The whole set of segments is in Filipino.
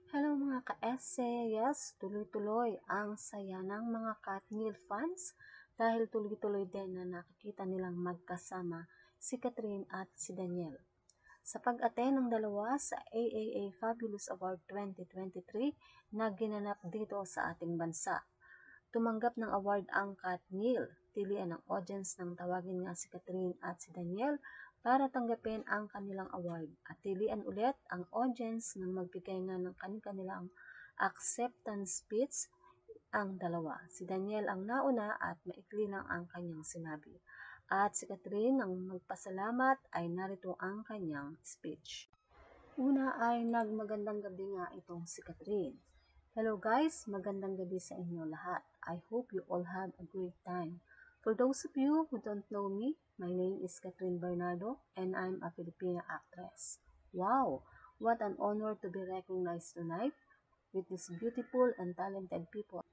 Hello mga ka-esse! Yes, tuloy-tuloy ang saya ng mga Katnill fans dahil tuloy-tuloy din na nakikita nilang magkasama si Catherine at si Daniel. Sa pag-attend ng dalawa sa AAA Fabulous Award 2023 na ginanap dito sa ating bansa. Tumanggap ng award ang Katnill. Pilian ng audience nang tawagin nga si Catherine at si Daniel para tanggapin ang kanilang award at pilian ulit ang audience nang magbigay nga ng kanilang acceptance speech ang dalawa. Si Daniel ang nauna at maikli lang ang kanyang sinabi. At si Catherine ang magpasalamat ay narito ang kanyang speech. Una ay nagmagandang gabi nga itong si Catherine. Hello guys, magandang gabi sa inyo lahat. I hope you all had a great time. For those of you who don't know me, my name is Catherine Bernardo and I'm a Filipina actress. Wow, what an honor to be recognized tonight with these beautiful and talented people.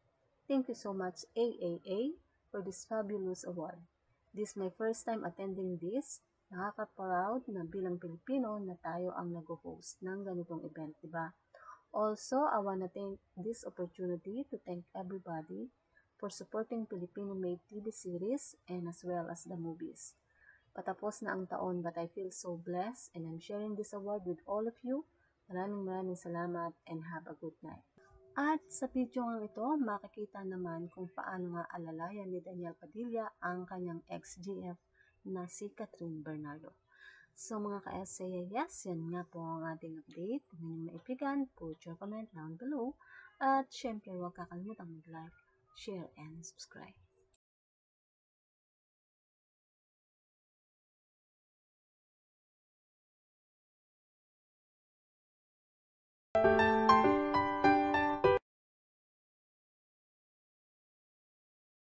Thank you so much AAA for this fabulous award. This is my first time attending this. Nakaka-proud na bilang Pilipino na tayo ang nag-host ng ganitong event, diba? Also, I wanna take this opportunity to thank everybody for supporting Filipino-made TV series and as well as the movies. Patapos na ang taon but I feel so blessed and I'm sharing this award with all of you. Maraming salamat and have a good night. At sa video nga ito, makikita naman kung paano nga alalayan ni Daniel Padilla ang kanyang ex-GF na si Catherine Bernardo. So mga ka-essay, yes, yan nga po ang ating update. Kung inyong maipigan, put your comment down below. At syempre, huwag kakalimutan mag-like, share, and subscribe.